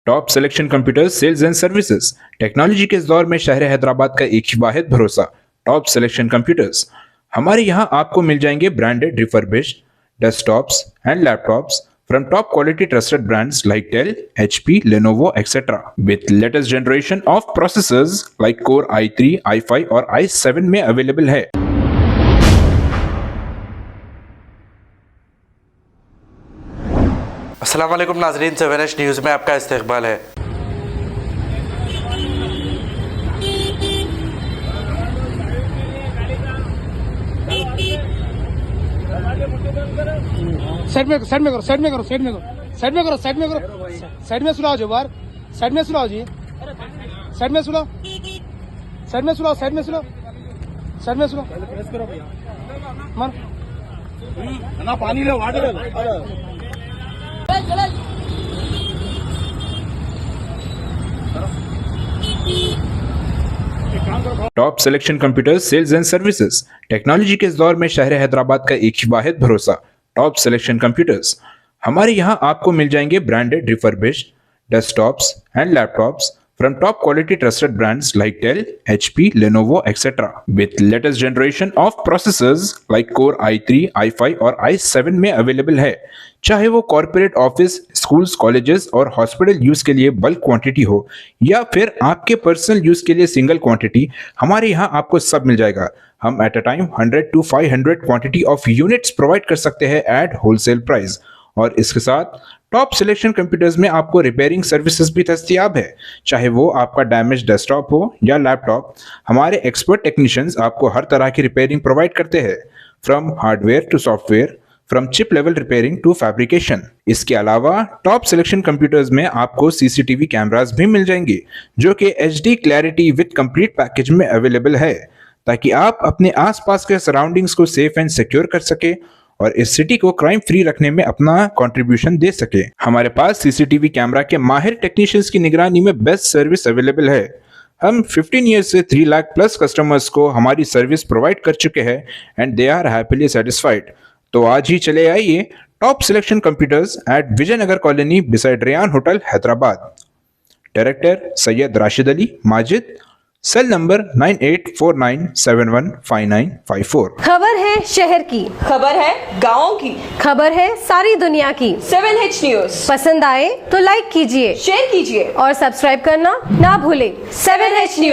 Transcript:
Top selection computers sales and services. Technology के इस दौर में शहर हैदराबाद का एक ही वाहिद भरोसा टॉप सिलेक्शन कंप्यूटर्स। हमारे यहाँ आपको मिल जाएंगे branded refurbished desktops and laptops from top quality trusted brands like Dell, HP, Lenovo, etc. with latest generation of processors like Core i3, i5 और i7 में अवेलेबल है। अस्सलाम वालेकुम नाज़रीन, 7H न्यूज़ में आपका इस्तकबाल है। साइड में सुलाओ जो बार साइड में सुलाओ जी, साइड में सुलाओ मन ना पानी लो water top selection computers sales and services. Technology के इस दौर में शहर हैदराबाद का एक ही वाहिद भरोसा टॉप सिलेक्शन कंप्यूटर्स। हमारे यहाँ आपको मिल जाएंगे branded refurbished desktops and laptops from top quality trusted brands like Dell, HP, Lenovo, etc. with latest generation of processors like Core i3, i5 और i7 में अवेलेबल है। चाहे वो कॉर्पोरेट ऑफिस, स्कूल्स, कॉलेजेस और हॉस्पिटल यूज के लिए bulk quantity हो या फिर आपके पर्सनल यूज के लिए सिंगल क्वांटिटी, हमारे यहाँ आपको सब मिल जाएगा। हम at a time 100 to 500 quantity of units provide कर सकते हैं एट होलसेल प्राइस। और इसके साथ टॉप सिलेक्शन कंप्यूटर्स में आपको रिपेयरिंग सर्विसेज भी दस्तियाब है। चाहे वो आपका डैमेज डेस्कटॉप हो या लैपटॉप, हमारे एक्सपर्ट टेक्नीशियंस आपको हर तरह की रिपेयरिंग प्रोवाइड करते हैं, from hardware to software, from chip level repairing to fabrication. इसके अलावा टॉप सिलेक्शन कंप्यूटर्स में आपको सीसीटीवी कैमरास भी मिल जाएंगे जो कि HD clarity with complete package में अवेलेबल है, ताकि आप अपने आसपास के सराउंडिंग्स को सेफ एंड सिक्योर कर सके और इस सिटी को क्राइम फ्री रखने में अपना कंट्रीब्यूशन दे सके। हमारे पास सीसीटीवी कैमरा के माहिर टेक्नीशियंस की निगरानी में बेस्ट सर्विस अवेलेबल है। हम 15 ईयर्स से 3 लाख प्लस कस्टमर्स को हमारी सर्विस प्रोवाइड कर चुके हैं and they are happily satisfied. तो आज ही चले आइए top selection computers at Vijayanagar colony beside Ryan hotel Hyderabad. Director Syed Rashid Ali Majid, cell number 9849715954। खबर है शहर की, खबर है गाँव की, खबर है सारी दुनिया की। 7H न्यूज़ पसंद आए तो लाइक कीजिए, शेयर कीजिए और सब्सक्राइब करना ना भूलें। 7H news.